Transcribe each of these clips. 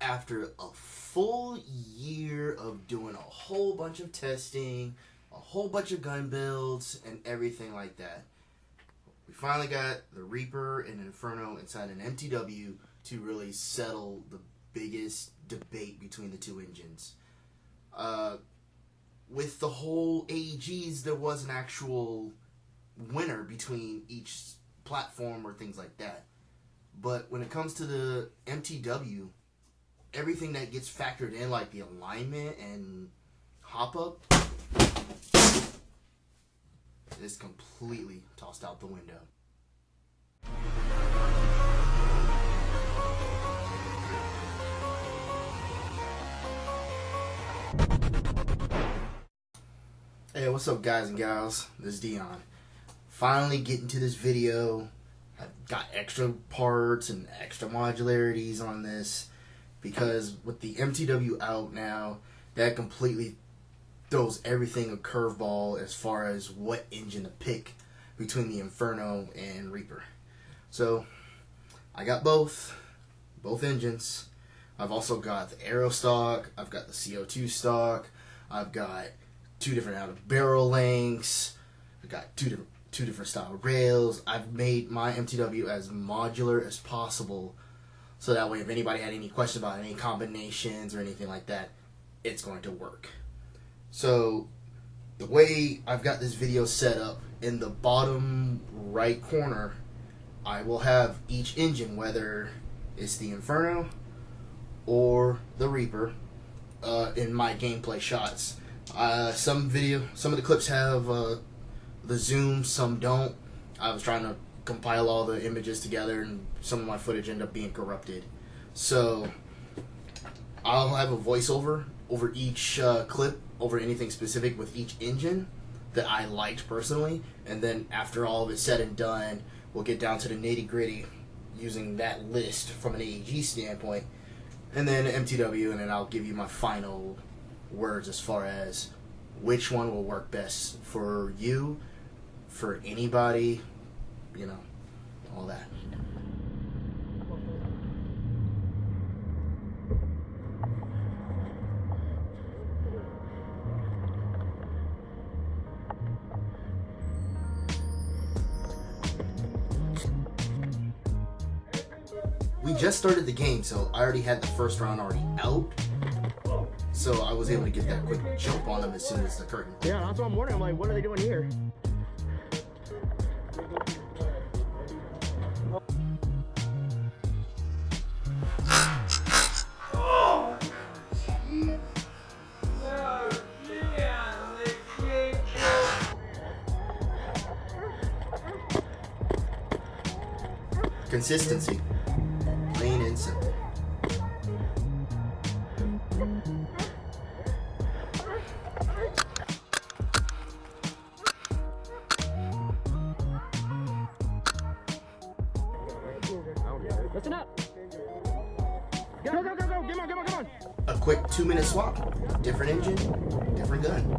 after a full year of doing a whole bunch of testing, a whole bunch of gun builds, and everything like that, we finally got the Reaper and Inferno inside an MTW to really settle the biggest debate between the two engines. With the whole AEGs, there was an actual winner between each platform or things like that. But when it comes to the MTW, everything that gets factored in, like the alignment and hop-up, is completely tossed out the window. Hey, what's up guys and gals? This is Dion. Finally getting to this video. I've got extra parts and extra modularities on this because with the MTW out now, that completely throws everything a curveball as far as what engine to pick between the Inferno and Reaper. So I got both engines. I've also got the Aero stock, I've got the CO2 stock, I've got two different out of barrel lengths, I've got two different style rails. I've made my MTW as modular as possible so that way if anybody had any questions about any combinations or anything like that, it's going to work. So the way I've got this video set up, in the bottom right corner I will have each engine, whether it's the Inferno or the Reaper, in my gameplay shots. Some of the clips have the zoom, some don't. I was trying to compile all the images together and some of my footage ended up being corrupted. So I'll have a voiceover over each clip, over anything specific with each engine that I liked personally, and then after all of it's said and done, we'll get down to the nitty-gritty using that list from an AEG standpoint, and then MTW, and then I'll give you my final words as far as which one will work best for you, for anybody, you know, all that. We just started the game, so I already had the first round already out. So I was able to get that quick jump on them as soon as the curtain. Yeah, that's what I'm wondering. I'm like, what are they doing here? Consistency, plain and simple. Listen up. Go, go, go, go. Come on, come on, come on. A quick 2-minute swap. Different engine, different gun.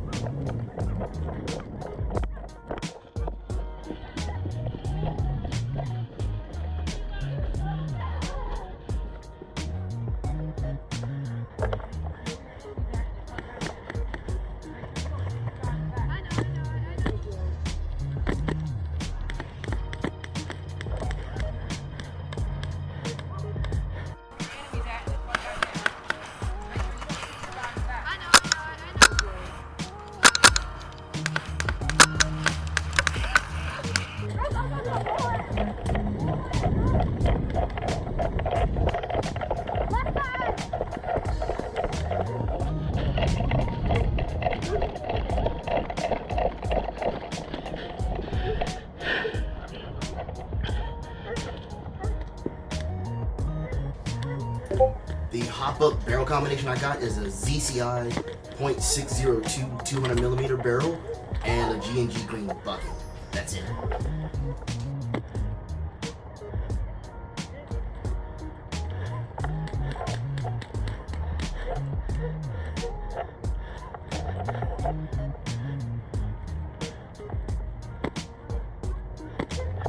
The hop-up barrel combination I got is a ZCI .602 200mm barrel and a G&G green bucket. That's it.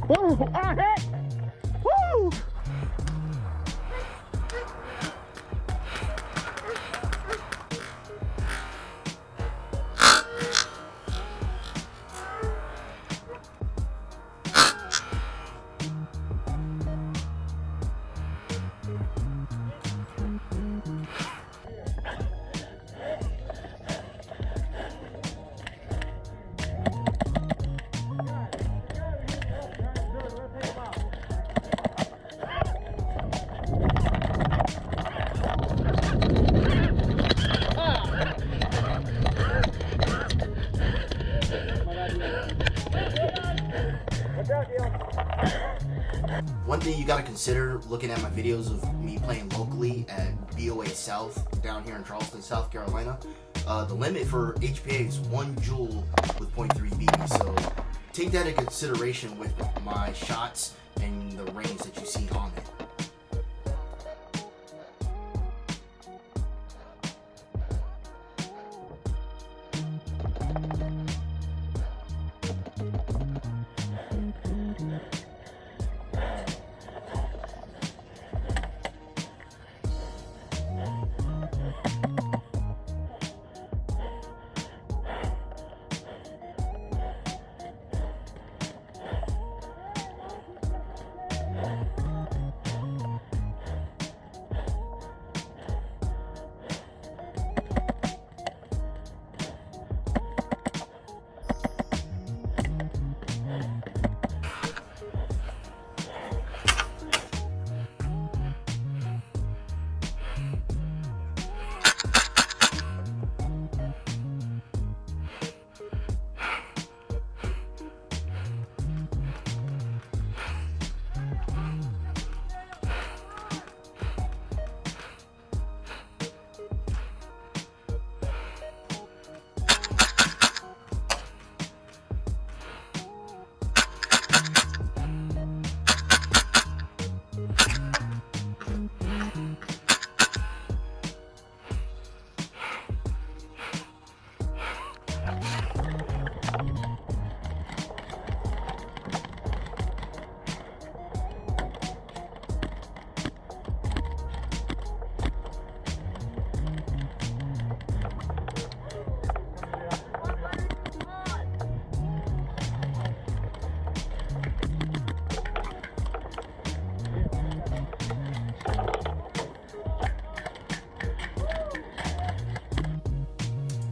Woo! I hit! Woo! gotta consider looking at my videos of me playing locally at BOA South down here in Charleston, South Carolina. The limit for HPA is 1 joule with 0.3 BB, so take that into consideration with my shots and the range that you see on it.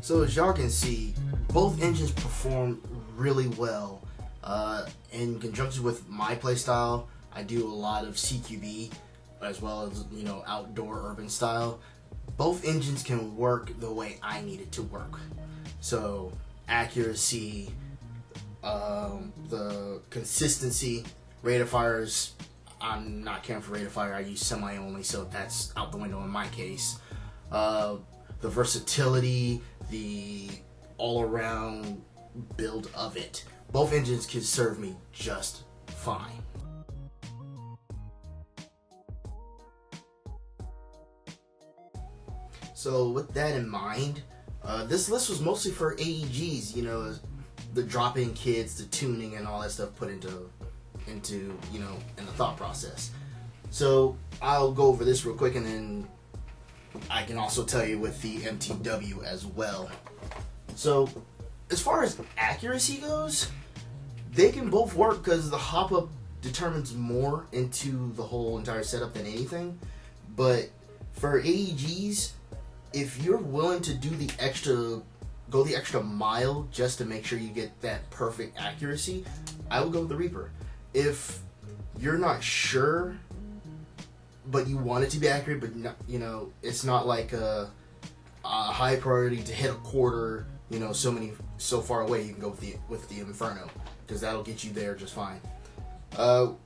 So as y'all can see, both engines perform really well. In conjunction with my playstyle, I do a lot of CQB as well as, you know, outdoor urban style. Both engines can work the way I need it to work. So accuracy, the consistency, rate of fires, I'm not caring for rate of fire, I use semi only, so that's out the window in my case. The versatility, the all-around build of it. Both engines can serve me just fine. So with that in mind, this list was mostly for AEGs, you know, the drop-in kits, the tuning and all that stuff put into you know, in the thought process. So I'll go over this real quick, and then I can also tell you with the MTW as well. So as far as accuracy goes, they can both work because the hop-up determines more into the whole entire setup than anything. But for AEGs, if you're willing to do go the extra mile just to make sure you get that perfect accuracy, I will go with the Reaper. If you're not sure, but you want it to be accurate, but not, you know, it's not like a high priority to hit a quarter, you know, so far away, you can go with the Inferno, because that'll get you there just fine.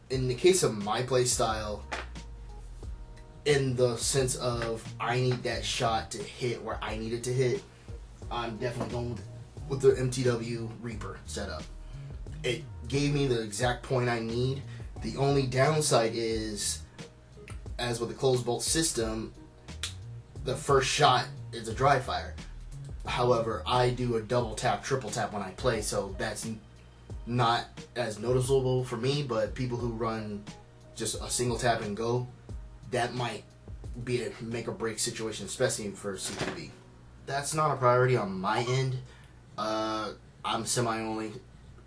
In the case of my play style, in the sense of I need that shot to hit where I need it to hit, I'm definitely going with the MTW Reaper setup. It gave me the exact point I need. The only downside is, as with the closed bolt system, the first shot is a dry fire. However, I do a double tap, triple tap when I play, so that's not as noticeable for me, but people who run just a single tap and go, that might be a make or break situation, especially for CQB. That's not a priority on my end. I'm semi-only,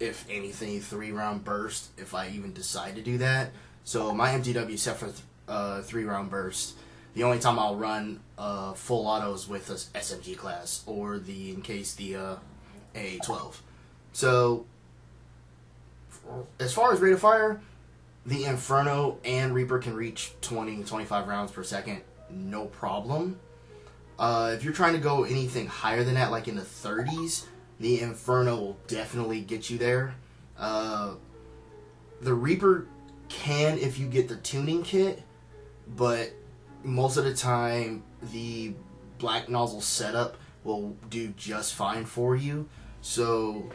if anything, 3-round burst, if I even decide to do that. So my MTW is set for 3-round burst. The only time I'll run full autos with a SMG class, or in case the AA-12. So as far as rate of fire, the Inferno and Reaper can reach 20-25 rounds per second, no problem. If you're trying to go anything higher than that, like in the 30s, the Inferno will definitely get you there. The Reaper can if you get the tuning kit, but most of the time the black nozzle setup will do just fine for you. So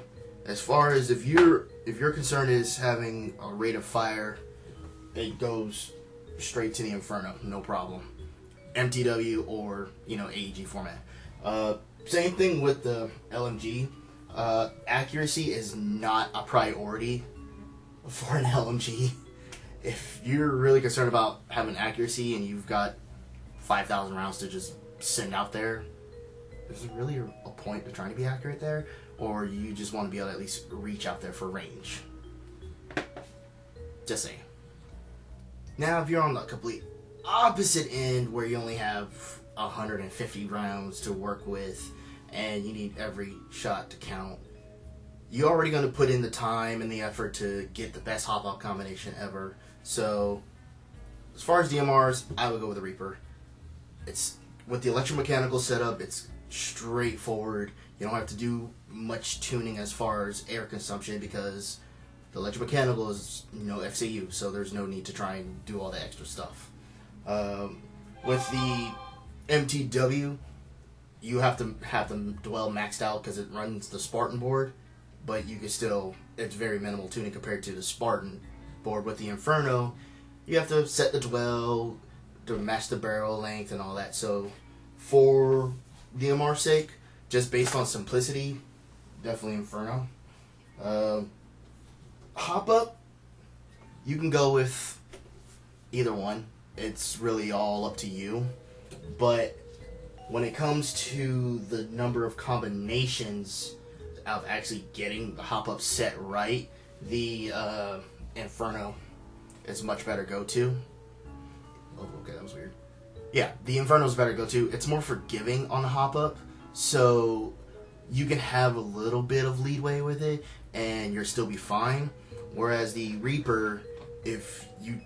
as far as if your concern is having a rate of fire, it goes straight to the Inferno, no problem. MTW or AEG format. Same thing with the LMG. Accuracy is not a priority for an LMG. If you're really concerned about having accuracy and you've got 5,000 rounds to just send out there, is there really a point to trying to be accurate there? Or you just want to be able to at least reach out there for range? Just saying. Now, if you're on the complete opposite end where you only have 150 rounds to work with and you need every shot to count, you're already going to put in the time and the effort to get the best hop-up combination ever. So, as far as DMRs, I would go with the Reaper. It's with the electromechanical setup, it's straightforward. You don't have to do much tuning as far as air consumption because the electromechanical is FCU, so there's no need to try and do all the extra stuff. With the MTW, you have to have the dwell maxed out because it runs the Spartan board, but you can still, it's very minimal tuning compared to the Spartan board. With the Inferno, you have to set the dwell to match the barrel length and all that. So for DMR sake, just based on simplicity, definitely Inferno. Hop up, you can go with either one. It's really all up to you. But when it comes to the number of combinations of actually getting the hop up set right, the Inferno is much better go-to. Oh, okay, that was weird. Yeah, the Inferno is better go-to. It's more forgiving on the hop up, so you can have a little bit of leadway with it and you'll still be fine. Whereas the Reaper, if you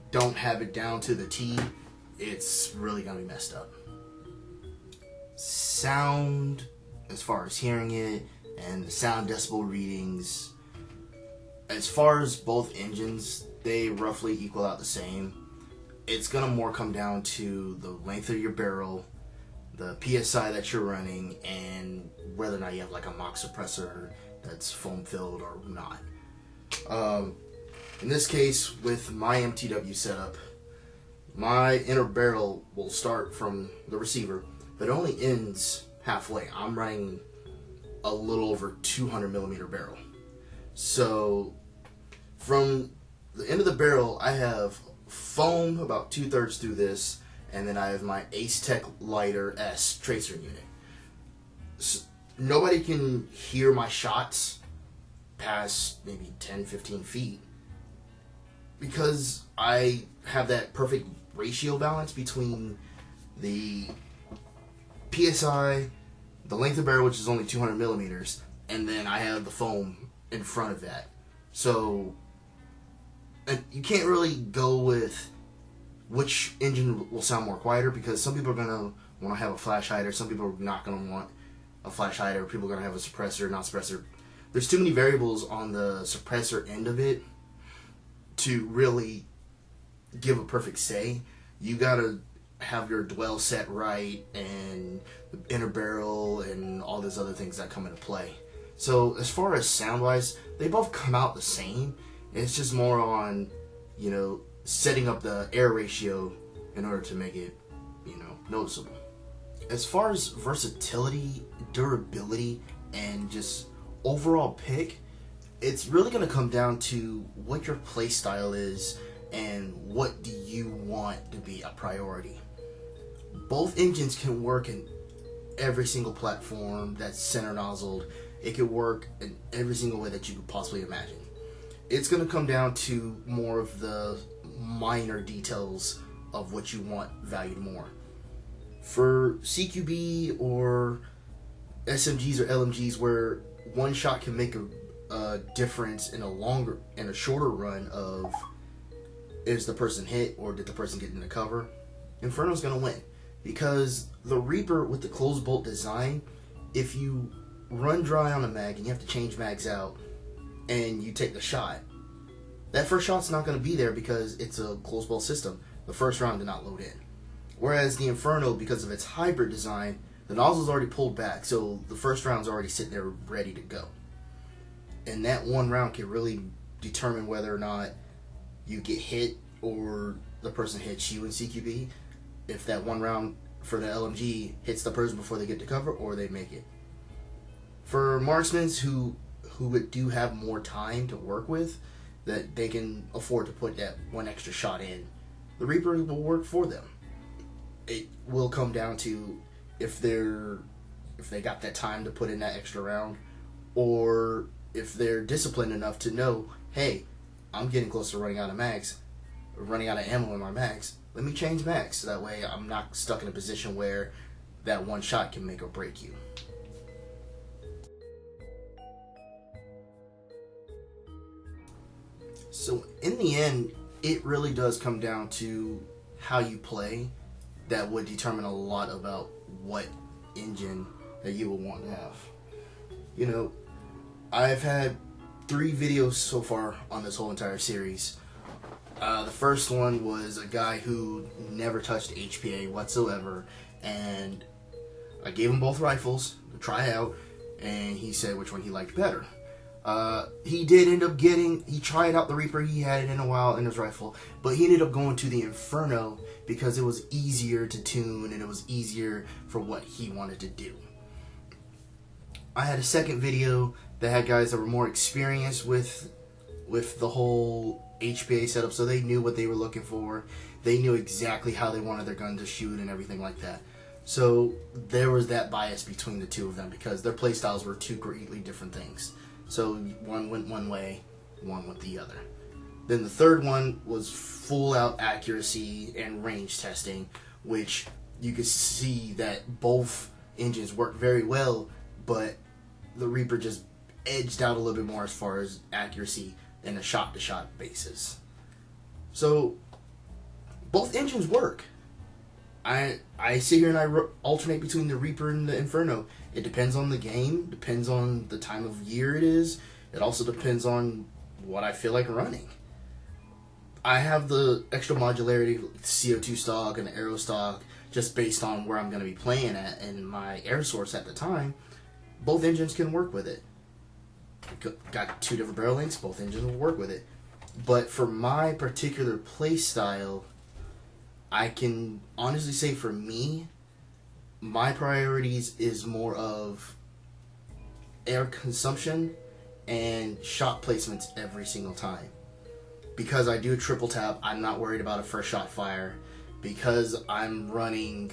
don't have it down to the T, it's really gonna be messed up. Sound, as far as hearing it, and the sound decibel readings, as far as both engines, they roughly equal out the same. It's gonna more come down to the length of your barrel, the PSI that you're running, and whether or not you have like a mock suppressor that's foam filled or not. In this case, with my MTW setup, my inner barrel will start from the receiver, but it only ends halfway. I'm running a little over 200 millimeter barrel. So from the end of the barrel, I have foam about 2/3 through this, and then I have my Ace Tech Lighter S tracer unit. So nobody can hear my shots past maybe 10-15 feet because I have that perfect ratio balance between the PSI, the length of barrel, which is only 200 millimeters, and then I have the foam in front of that. So and you can't really go with which engine will sound more quieter because some people are going to want to have a flash hider, some people are not going to want a flash hider, people are going to have a suppressor, not suppressor. There's too many variables on the suppressor end of it to really give a perfect say. You gotta have your dwell set right and the inner barrel and all those other things that come into play. So as far as sound wise, they both come out the same. It's just more on, setting up the air ratio in order to make it, noticeable. As far as versatility, durability, and just overall pick, it's really going to come down to what your play style is and what do you want to be a priority. Both engines can work in every single platform that's center nozzled. It can work in every single way that you could possibly imagine. It's going to come down to more of the minor details of what you want valued more. For CQB or SMGs or LMGs where one shot can make a difference in a shorter run of is the person hit or did the person get into cover, Inferno's gonna win. Because the Reaper with the closed bolt design, if you run dry on a mag and you have to change mags out and you take the shot, that first shot's not going to be there because it's a closed ball system. The first round did not load in. Whereas the Inferno, because of its hybrid design, the nozzle's already pulled back, so the first round's already sitting there ready to go. And that one round can really determine whether or not you get hit or the person hits you in CQB. If that one round for the LMG hits the person before they get to cover, or they make it. For marksmen who do have more time to work with, that they can afford to put that one extra shot in, the Reaper will work for them. It will come down to if they got that time to put in that extra round, or if they're disciplined enough to know, hey, I'm getting close to running out of ammo in my mags. Let me change mags so that way I'm not stuck in a position where that one shot can make or break you. So in the end, it really does come down to how you play. That would determine a lot about what engine that you will want to have. You know, I've had 3 videos so far on this whole entire series. The first one was a guy who never touched HPA whatsoever, and I gave him both rifles to try out, and he said which one he liked better. He did end up he tried out the Reaper, he had it in a while in his rifle, but he ended up going to the Inferno because it was easier to tune and it was easier for what he wanted to do. I had a second video that had guys that were more experienced with the whole HPA setup, so they knew what they were looking for. They knew exactly how they wanted their gun to shoot and everything like that. So there was that bias between the two of them because their play styles were two greatly different things. So one went one way, one went the other. Then the third one was full out accuracy and range testing, which you could see that both engines worked very well, but the Reaper just edged out a little bit more as far as accuracy and a shot-to-shot basis. So both engines work. I sit here and I alternate between the Reaper and the Inferno. It depends on the game, depends on the time of year it is. It also depends on what I feel like running. I have the extra modularity, CO2 stock and the aero stock, just based on where I'm going to be playing at and my air source at the time. Both engines can work with it. Got 2 different barrel lengths, both engines will work with it. But for my particular play style, I can honestly say for me, my priorities is more of air consumption and shot placements every single time. Because I do a triple tap, I'm not worried about a first shot fire. Because I'm running,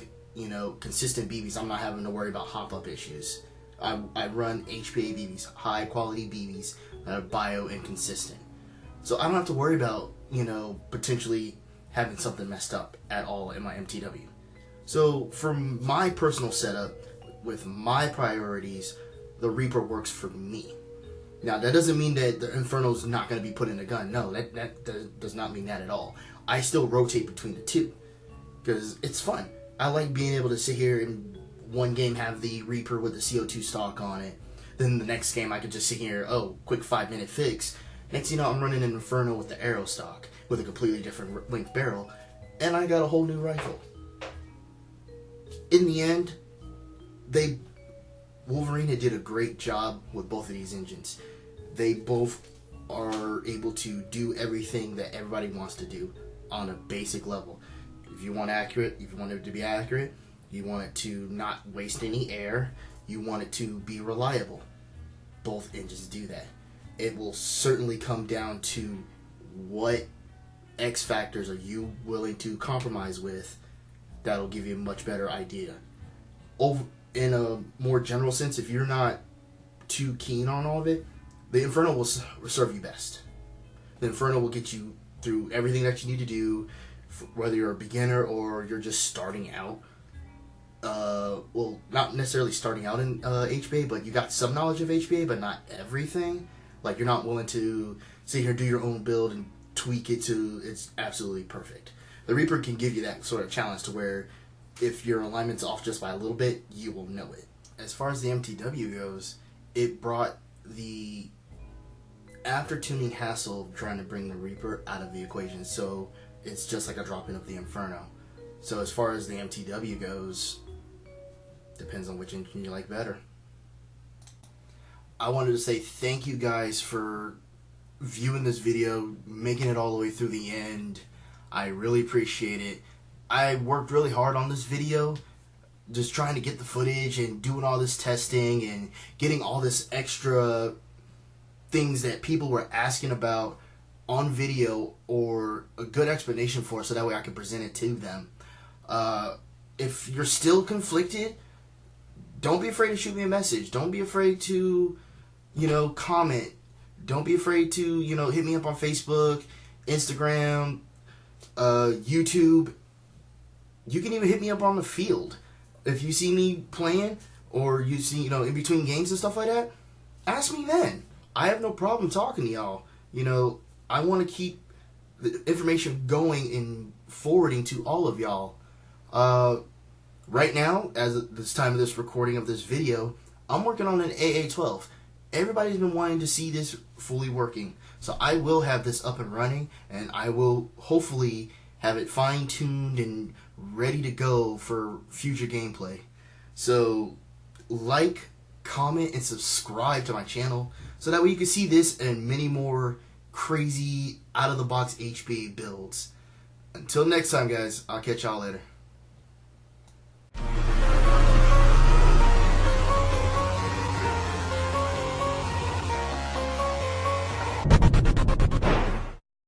consistent BBs, I'm not having to worry about hop up issues. I run HPA BBs, high quality BBs that are bio and consistent. So I don't have to worry about, potentially having something messed up at all in my MTW. So for my personal setup, with my priorities, the Reaper works for me. Now that doesn't mean that the Inferno's not going to be put in a gun. No, that does not mean that at all. I still rotate between the two because it's fun. I like being able to sit here and one game have the Reaper with the CO2 stock on it. Then the next game I could just sit here, quick 5-minute fix. Next thing you know, I'm running an Inferno with the aero stock with a completely different length barrel, and I got a whole new rifle. In the end, Wolverine did a great job with both of these engines. They both are able to do everything that everybody wants to do on a basic level. If you want it to be accurate, you want it to not waste any air, you want it to be reliable. Both engines do that. It will certainly come down to what X factors are you willing to compromise with. That'll give you a much better idea. In a more general sense, if you're not too keen on all of it, the Inferno will serve you best. The Inferno will get you through everything that you need to do, whether you're a beginner or you're just starting out. Well, not necessarily starting out in HPA, but you got some knowledge of HPA, but not everything. Like, you're not willing to sit here and do your own build and tweak it to it's absolutely perfect. The Reaper can give you that sort of challenge to where if your alignment's off just by a little bit, you will know it. As far as the MTW goes, it brought the after tuning hassle trying to bring the Reaper out of the equation, so it's just like a drop-in of the Inferno. So as far as the MTW goes, depends on which engine you like better. I wanted to say thank you guys for viewing this video, making it all the way through the end. I really appreciate it. I worked really hard on this video, just trying to get the footage and doing all this testing and getting all this extra things that people were asking about on video or a good explanation for, so that way I can present it to them. If you're still conflicted, don't be afraid to shoot me a message. Don't be afraid to, comment. Don't be afraid to, hit me up on Facebook, Instagram, YouTube. You can even hit me up on the field. If you see me playing or you see, in between games and stuff like that, ask me then. I have no problem talking to y'all. I want to keep the information going and forwarding to all of y'all. Right now, as this time of this recording of this video, I'm working on an AA-12. Everybody's been wanting to see this fully working. So I will have this up and running, and I will hopefully have it fine-tuned and ready to go for future gameplay. So like, comment, and subscribe to my channel so that way you can see this and many more crazy out-of-the-box HP builds. Until next time, guys, I'll catch y'all later.